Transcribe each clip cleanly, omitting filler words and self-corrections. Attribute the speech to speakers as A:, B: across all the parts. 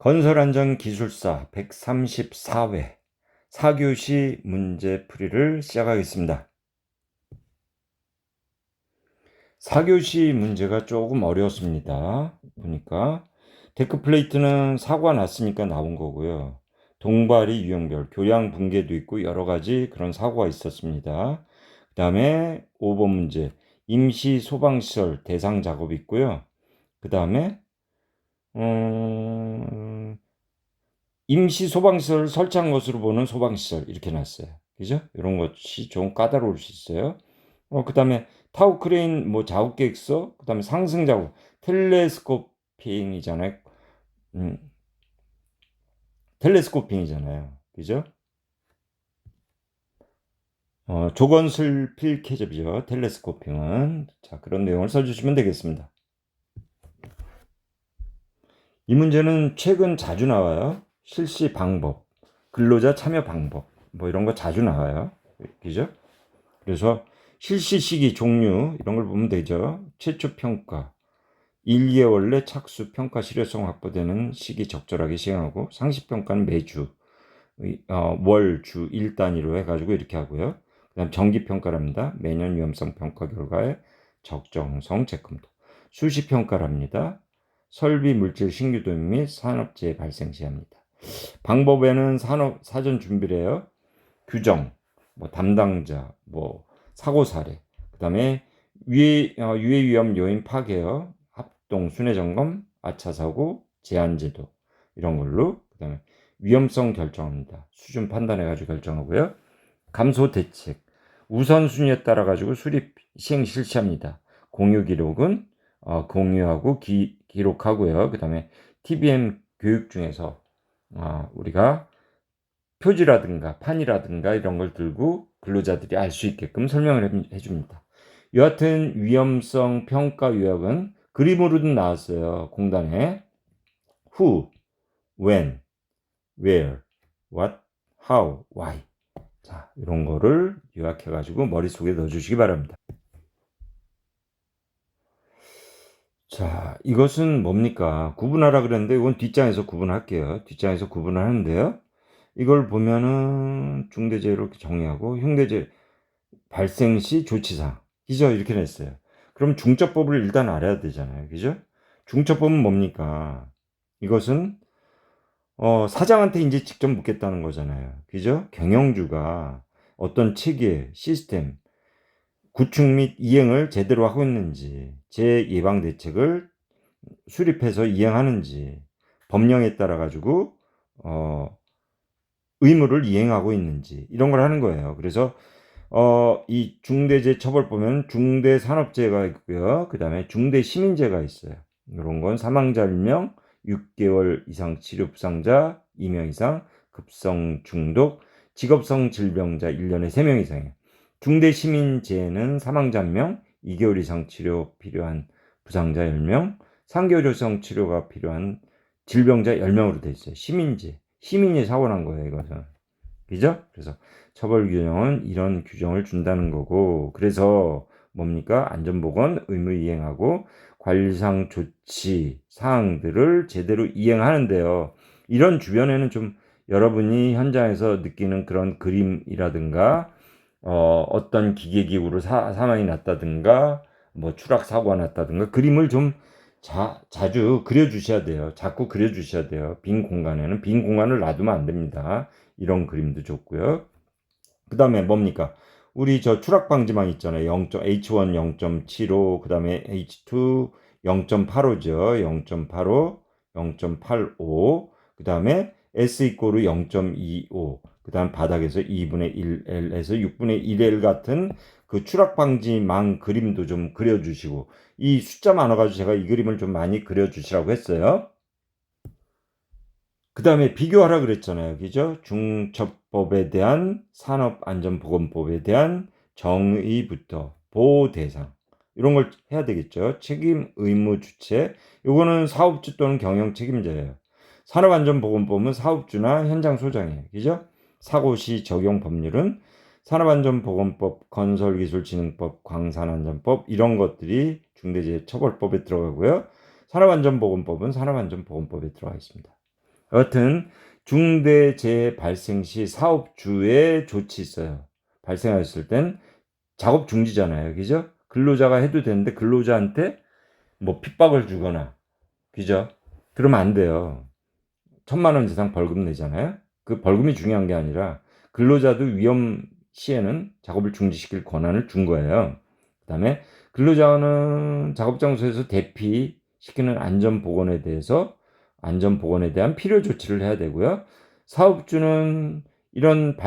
A: 건설안전기술사 134회 4교시 문제풀이를 시작하겠습니다. 4교시 문제가 조금 어려웠습니다. 보니까 데크플레이트는 사고가 났으니까 나온 거고요. 동발이 유형별, 교량 붕괴도 있고 여러 가지 그런 사고가 있었습니다. 그 다음에 5번 문제, 임시 소방시설 대상 작업이 있고요. 그 다음에 임시 소방시설을 설치한 것으로 보는 소방시설 이렇게 놨어요. 그죠? 이런 것이 좀 까다로울 수 있어요. 그 다음에 타워 크레인 자국계획서, 그 다음에 상승 작업, 텔레스코핑이잖아요. 텔레스코핑이잖아요. 그죠? 조건슬필 캐접이죠. 텔레스코핑은. 자, 그런 내용을 써주시면 되겠습니다. 이 문제는 최근 자주 나와요. 실시 방법, 근로자 참여 방법, 이런 거 자주 나와요. 그죠? 그래서 실시 시기, 종류, 이런 걸 보면 되죠. 최초 평가, 1, 2개월 내 착수, 평가 실효성 확보되는 시기 적절하게 시행하고, 상시 평가는 매주, 월, 주, 일 단위로 해가지고 이렇게 하고요. 그 다음 정기 평가랍니다. 매년 위험성 평가 결과의 적정성 재검토. 수시 평가랍니다. 설비, 물질, 신규 도입 및 산업재해 발생 시합니다. 방법에는 산업 사전 준비래요. 규정, 담당자, 사고 사례, 그 다음에 유해 위험 요인 파괴요, 합동 순회 점검, 아차 사고, 제한 제도 이런 걸로. 그 다음에 위험성 결정합니다. 수준 판단해 가지고 결정하고요. 감소 대책, 우선순위에 따라 가지고 수립 시행 실시합니다. 공유 기록은 공유하고 기록하고요. 그 다음에 TBM 교육 중에서 우리가 표지라든가 판이라든가 이런 걸 들고 근로자들이 알 수 있게끔 설명을 해줍니다. 여하튼 위험성 평가 요약은 그림으로도 나왔어요. 공단에 who, when, where, what, how, why. 자, 이런 거를 요약해가지고 머릿속에 넣어주시기 바랍니다. 자, 이것은 뭡니까? 구분하라 그랬는데 이건 뒷장에서 구분할게요. 뒷장에서 구분을 하는데요. 이걸 보면은 중대재해로 정의하고 흉대재해 발생 시 조치사항, 그죠? 이렇게 냈어요. 그럼 중처법을 일단 알아야 되잖아요. 그죠? 중처법은 뭡니까? 이것은 사장한테 이제 직접 묻겠다는 거잖아요. 그죠? 경영주가 어떤 체계, 시스템, 구축 및 이행을 제대로 하고 있는지, 재예방 대책을 수립해서 이행하는지, 법령에 따라 가지고 의무를 이행하고 있는지 이런 걸 하는 거예요. 그래서 이 중대재해처벌 보면 중대산업재해가 있고요. 그 다음에 중대시민재해가 있어요. 이런 건 사망자 1명, 6개월 이상 치료 부상자 2명 이상, 급성 중독, 직업성 질병자 1년에 3명 이상이에요. 중대시민재해는 사망자 1명, 2개월 이상 치료 필요한 부상자 10명, 3개월 이상 치료가 필요한 질병자 10명으로 돼 있어요. 시민재해. 시민이 사고 난 거예요, 이것은. 그죠? 그래서 처벌 규정은 이런 규정을 준다는 거고, 그래서 뭡니까? 안전보건 의무 이행하고 관리상 조치 사항들을 제대로 이행하는데요. 이런 주변에는 좀 여러분이 현장에서 느끼는 그런 그림이라든가 어떤 기계기구로 사망이 났다든가 추락 사고가 났다든가 그림을 좀 자주 그려주셔야 돼요. 자꾸 그려주셔야 돼요. 빈 공간에는 빈 공간을 놔두면 안 됩니다. 이런 그림도 좋고요. 그 다음에 뭡니까? 우리 저 추락 방지망 있잖아요. H1 0.75, 그 다음에 H2 0.85죠. 0.85, 0.85, 그 다음에 S 이꼬르 0.25, 그 다음 바닥에서 2분의 1L에서 6분의 1L 같은 그 추락 방지망 그림도 좀 그려주시고, 이 숫자 많아가지고 제가 이 그림을 좀 많이 그려주시라고 했어요. 그 다음에 비교하라 그랬잖아요. 그죠? 중처법에 대한 산업안전보건법에 대한 정의부터 보호 대상 이런 걸 해야 되겠죠. 책임, 의무, 주체. 요거는 사업주 또는 경영 책임자예요. 산업안전보건법은 사업주나 현장 소장이에요. 그죠? 사고 시 적용 법률은 산업안전보건법, 건설기술진흥법, 광산안전법 이런 것들이 중대재해처벌법에 들어가고요. 산업안전보건법은 산업안전보건법에 들어가 있습니다. 여하튼 중대재해 발생 시 사업주의 조치 있어요. 발생하였을 땐 작업 중지잖아요. 그죠? 근로자가 해도 되는데 근로자한테 뭐 핍박을 주거나, 그죠? 그러면 안 돼요. 1,000만 원 이상 벌금 내잖아요. 그 벌금이 중요한 게 아니라 근로자도 위험 시에는 작업을 중지시킬 권한을 준 거예요. 그다음에 근로자는 작업 장소에서 대피시키는 안전보건에 대한 필요 조치를 해야 되고요. 사업주는 이런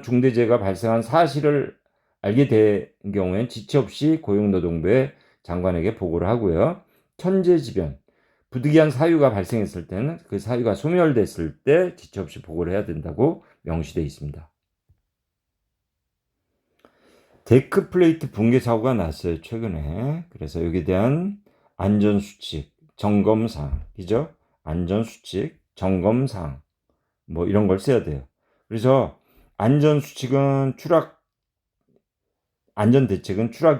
A: 중대재해가 발생한 사실을 알게 된 경우엔 지체 없이 고용노동부의 장관에게 보고를 하고요. 천재지변, 부득이한 사유가 발생했을 때는 그 사유가 소멸됐을 때 지체 없이 보고를 해야 된다고 명시되어 있습니다. 데크 플레이트 붕괴 사고가 났어요, 최근에. 그래서 여기에 대한 안전수칙, 점검사항, 그죠? 안전수칙, 점검사항, 뭐 이런 걸 써야 돼요. 그래서 안전대책은 추락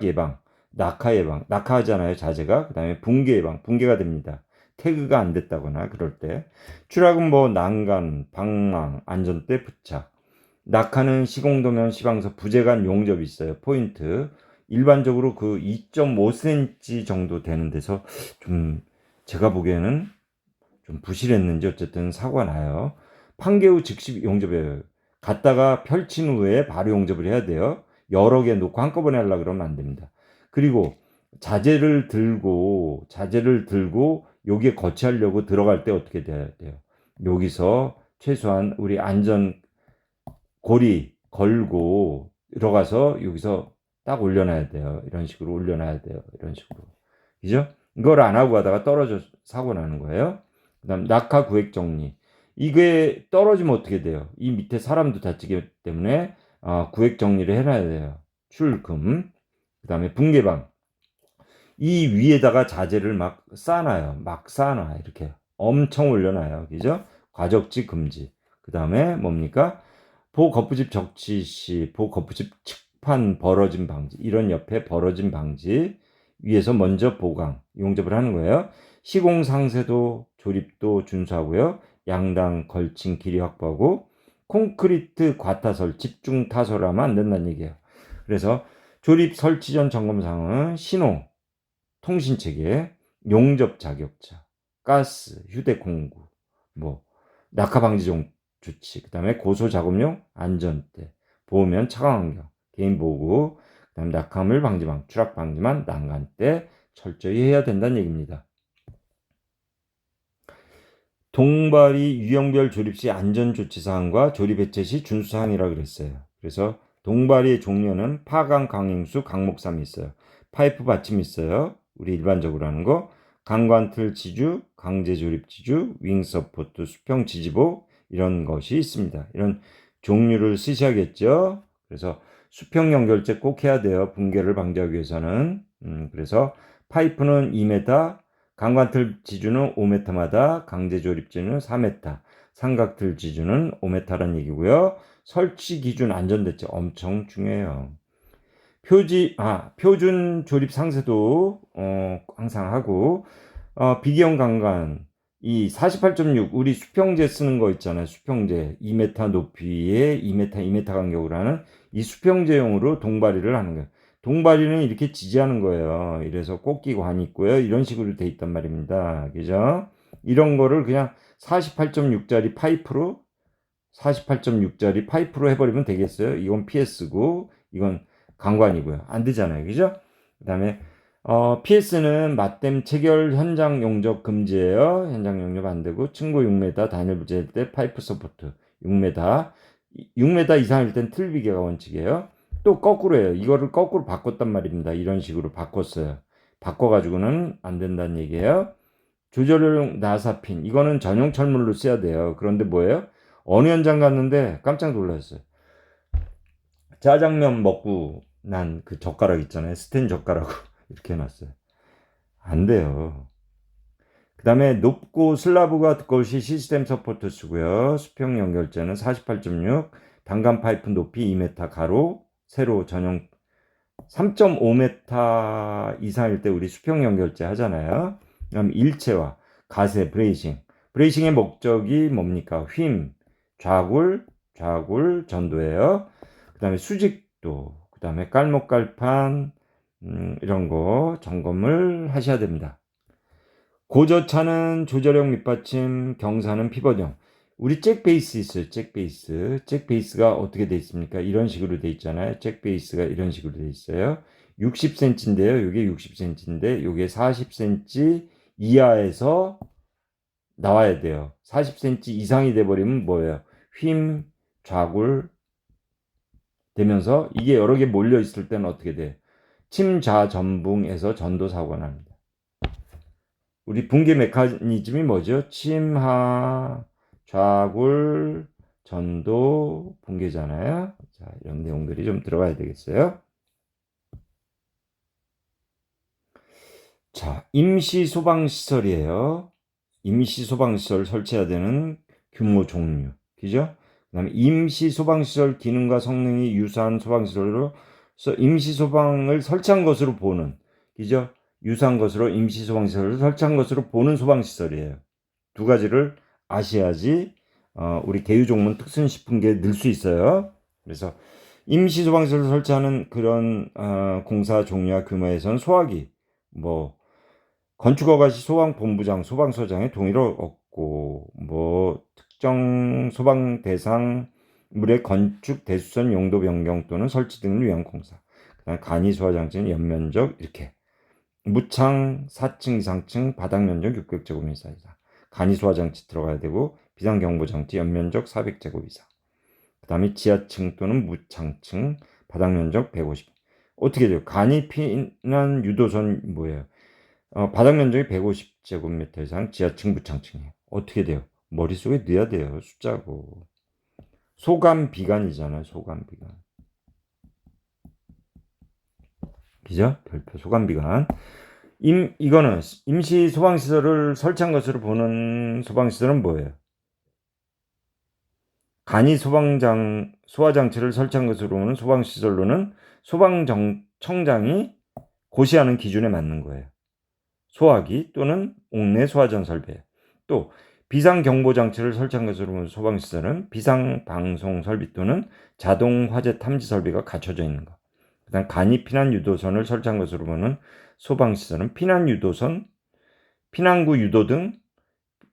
A: 예방, 낙하 예방, 낙하하잖아요, 자재가. 그 다음에 붕괴 예방, 붕괴가 됩니다. 태그가 안 됐다거나 그럴 때. 추락은 뭐 난간, 방망, 안전대 부착. 낙하는 시공도면 시방서 부재간 용접이 있어요. 포인트. 일반적으로 그 2.5cm 정도 되는 데서 좀 제가 보기에는 좀 부실했는지 어쨌든 사고가 나요. 판개 후 즉시 용접해요. 갖다가 펼친 후에 바로 용접을 해야 돼요. 여러 개 놓고 한꺼번에 하려고 그러면 안 됩니다. 그리고 자재를 들고 여기에 거치하려고 들어갈 때 어떻게 돼야 돼요? 여기서 최소한 우리 안전 고리 걸고 들어가서 여기서 딱 올려놔야 돼요. 이런 식으로 올려놔야 돼요. 이런 식으로. 그죠? 이걸 안 하고 가다가 떨어져 사고 나는 거예요. 그다음 낙하 구획 정리. 이게 떨어지면 어떻게 돼요? 이 밑에 사람도 다치기 때문에 구획 정리를 해놔야 돼요. 출금. 그다음에 붕괴방. 이 위에다가 자재를 막 쌓아놔요. 막 쌓아놔. 이렇게 엄청 올려놔요. 그죠? 과적지 금지. 그다음에 뭡니까? 보거푸집 적치 시 보거푸집 측판 벌어짐 방지, 이런 옆에 벌어짐 방지 위에서 먼저 보강 용접을 하는 거예요. 시공 상세도 조립도 준수하고요. 양당 걸친 길이 확보하고 콘크리트 과타설 집중 타설하면 안 된다는 얘기예요. 그래서 조립 설치 전 점검사항은 신호, 통신체계, 용접 자격자, 가스, 휴대공구, 뭐 낙하 방지 조치, 그 다음에 고소작업용 안전대, 보호면 차광환경, 개인보호, 그 다음에 낙하물 방지망, 추락 방지만 난간대 철저히 해야 된다는 얘기입니다. 동발이 유형별 조립 시 안전조치사항과 조립 해체 시 준수사항이라고 그랬어요. 그래서 동발의 종류는 파강, 강행수, 강목삼이 있어요. 파이프 받침이 있어요. 우리 일반적으로 하는 거. 강관틀 지주, 강제 조립 지주, 윙 서포트, 수평 지지보, 이런 것이 있습니다. 이런 종류를 쓰셔야겠죠. 그래서 수평 연결제 꼭 해야 돼요. 붕괴를 방지하기 위해서는. 그래서 파이프는 2m, 강관틀 지주는 5m마다, 강제 조립지는 4m, 삼각틀 지주는 5m라는 얘기고요. 설치 기준 안전대책 엄청 중요해요. 표준 조립 상세도 항상 하고, 비기형 강관, 이 48.6 우리 수평제 쓰는 거 있잖아요. 수평제 2m 높이에 2m 간격으로 하는 이 수평제용으로 동바리를 하는 거예요. 동바리는 이렇게 지지하는 거예요. 이래서 꽂기 관 있고요. 이런 식으로 돼 있단 말입니다. 그죠? 이런 거를 그냥 48.6짜리 파이프로 해버리면 되겠어요. 이건 PS고 이건 강관이고요. 안 되잖아요. 그죠? 그 다음에 PS는 맞댐 체결 현장 용접 금지예요. 현장 용접 안 되고, 층고 6m, 단일 부재일 때 파이프 서포트 6m 이상일 땐 틀비계가 원칙이에요. 또 거꾸로 해요. 이거를 거꾸로 바꿨단 말입니다. 이런 식으로 바꿨어요. 바꿔가지고는 안 된다는 얘기예요. 조절용 나사핀, 이거는 전용 철물로 써야 돼요. 그런데 뭐예요? 어느 현장 갔는데 깜짝 놀랐어요. 짜장면 먹고 난 그 젓가락 있잖아요. 스텐 젓가락 이렇게 해놨어요. 안 돼요. 그 다음에 높고 슬라브가 두꺼울 시 시스템 서포트 쓰고요. 수평 연결재는 48.6, 단간 파이프 높이 2m, 가로 세로 전용 3.5m 이상일 때 우리 수평 연결재 하잖아요. 그다음 일체화, 가세, 브레이싱, 브레이싱의 목적이 뭡니까? 휨, 좌굴, 전도예요. 그 다음에 수직도, 그 다음에 깔목깔판, 이런 거 점검을 하셔야 됩니다. 고저차는 조절형 밑받침, 경사는 피벗형. 우리 잭 베이스 있어요. 잭 베이스. 잭 베이스가 어떻게 돼 있습니까? 이런 식으로 돼 있잖아요. 잭 베이스가 이런 식으로 돼 있어요. 60cm인데요. 이게 60cm인데 이게 40cm 이하에서 나와야 돼요. 40cm 이상이 돼 버리면 뭐예요? 휨, 좌굴 되면서 이게 여러 개 몰려 있을 때는 어떻게 돼요? 침좌전붕에서 전도 사고가 납니다. 우리 붕괴 메커니즘이 뭐죠? 침하, 좌굴, 전도, 붕괴잖아요. 자, 이런 내용들이 좀 들어가야 되겠어요. 자, 임시 소방시설이에요. 임시 소방시설 설치해야 되는 규모 종류. 그죠? 그 다음에 임시 소방시설 기능과 성능이 유사한 소방시설로 임시 소방을 설치한 것으로 보는, 그죠? 유사한 것으로 임시 소방시설을 설치한 것으로 보는 소방시설이에요. 두 가지를 아셔야지 우리 개유종문 특순식품계에 넣을 수 있어요. 그래서 임시 소방시설을 설치하는 그런 공사 종류와 규모에선 소화기, 뭐 건축허가 시 소방본부장, 소방서장의 동의를 얻고, 뭐 특정 소방 대상물의 건축 대수선 용도 변경 또는 설치 등을 위한 공사. 그다음 간이 소화장치는 연면적 이렇게 무창 4층 이상층 바닥 면적 600제곱미터 이상. 간이 소화장치 들어가야 되고 비상경보장치 연면적 400제곱 이상. 그 다음에 지하층 또는 무창층 바닥 면적 150. 어떻게 돼요? 간이 피난 유도선 뭐예요? 바닥 면적이 150제곱미터 이상 지하층 무창층이에요. 어떻게 돼요? 머릿속에 넣어야 돼요. 숫자고. 소감 비관이잖아요. 소감 비관. 그죠? 별표 소감 비관. 이거는 임시 소방시설을 설치한 것으로 보는 소방시설은 뭐예요? 간이 소화장치를 설치한 것으로 보는 소방시설로는 소방청장이 고시하는 기준에 맞는 거예요. 소화기 또는 옥내 소화전 설비. 또 비상경보장치를 설치한 것으로 보는 소방시설은 비상방송 설비 또는 자동 화재 탐지 설비가 갖춰져 있는 것. 그다음 간이 피난 유도선을 설치한 것으로 보는 소방시설은 피난 유도선, 피난구 유도등,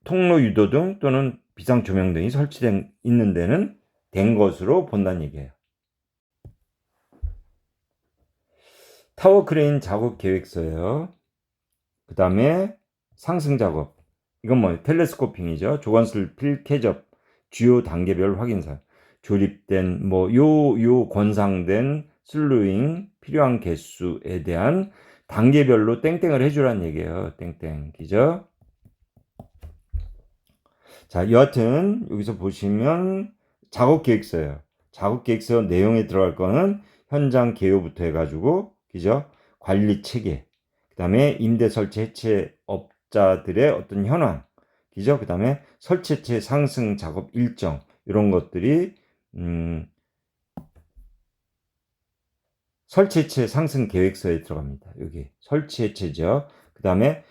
A: 통로 유도등 또는 비상 조명 등이 설치된 있는 데는 된 것으로 본다는 얘기예요. 타워 크레인 작업 계획서예요. 그 다음에 상승 작업. 이건 뭐예요? 텔레스코핑이죠. 조건슬필 캐접, 주요 단계별 확인사, 조립된 요 권상된 슬루잉 필요한 개수에 대한 단계별로 땡땡을 해주라는 얘기예요. 땡땡, 그죠? 자, 여하튼 여기서 보시면 작업 계획서예요. 작업 계획서 내용에 들어갈 거는 현장 개요부터 해가지고, 그죠? 관리 체계, 그 다음에 임대 설치 해체 업자들의 어떤 현황, 그죠? 그 다음에 설치 해체 상승 작업 일정, 이런 것들이 설치 해체 상승 계획서에 들어갑니다. 여기 설치 해체죠. 그 다음에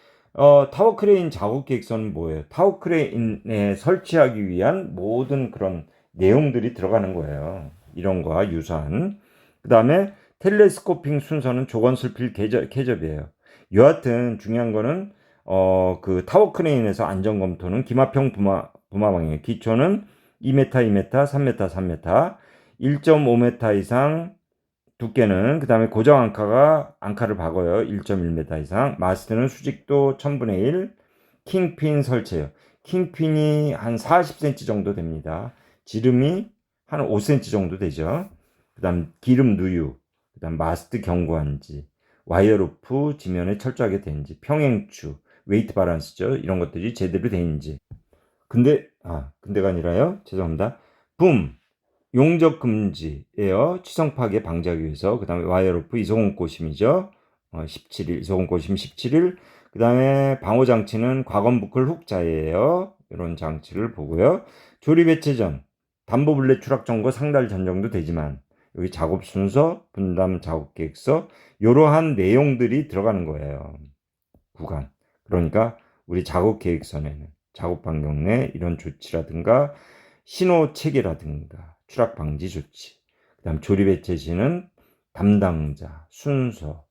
A: 타워 크레인 작업 계획서는 뭐예요? 타워 크레인에 설치하기 위한 모든 그런 내용들이 들어가는 거예요. 이런 거와 유사한. 그 다음에 텔레스코핑 순서는 조건슬필 캐접이에요. 여하튼 중요한 거는 그 타워 크레인에서 안전 검토는 기마평 부마 방향, 기초는 2m, 2m, 3m, 3m, 1.5m 이상 두께는, 그 다음에 고정 앙카를 박아요. 1.1m 이상. 마스트는 수직도 1000분의 1. 킹핀 설치해요. 킹핀이 한 40cm 정도 됩니다. 지름이 한 5cm 정도 되죠. 그 다음 기름 누유, 그 다음 마스트 견고한지, 와이어루프 지면에 철저하게 되는지, 평행추, 웨이트 바란스죠. 이런 것들이 제대로 되는지. 근데가 아니라요. 죄송합니다. 붐! 용접 금지예요. 치성 파괴 방지하기 위해서. 그 다음에 와이어로프 이소공 고심이죠. 17일, 이소공 고심 17일. 그 다음에 방호 장치는 과건부클 훅자예요. 이런 장치를 보고요. 조립 해체 전, 담보 블레 추락 정보 상달 전정도 되지만, 여기 작업 순서, 분담 작업 계획서, 이러한 내용들이 들어가는 거예요. 구간. 그러니까 우리 작업 계획서에는. 작업 반경 내 이런 조치라든가 신호 체계라든가 추락 방지 조치, 그다음 조립의 제시는 담당자, 순서,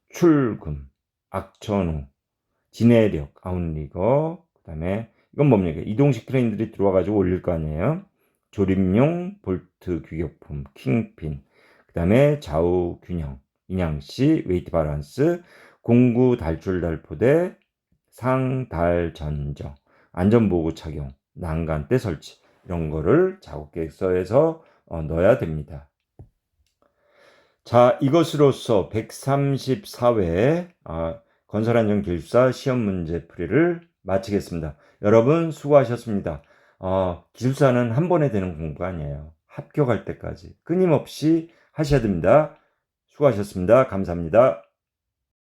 A: 출금, 악천후, 진해력, 아웃리거, 그다음에 이건 뭡니까? 이동식 크레인들이 들어와가지고 올릴 거 아니에요. 조립용 볼트 규격품, 킹핀, 그다음에 좌우 균형, 인양시, 웨이트 바란스, 공구 달줄 달포대, 상달 전정, 안전보호 착용, 난간대 설치, 이런 거를 작업 계획서에서 넣어야 됩니다. 자, 이것으로써 134회 건설안전기술사 시험 문제 풀이를 마치겠습니다. 여러분 수고하셨습니다. 기술사는 한 번에 되는 공부가 아니에요. 합격할 때까지 끊임없이 하셔야 됩니다. 수고하셨습니다. 감사합니다.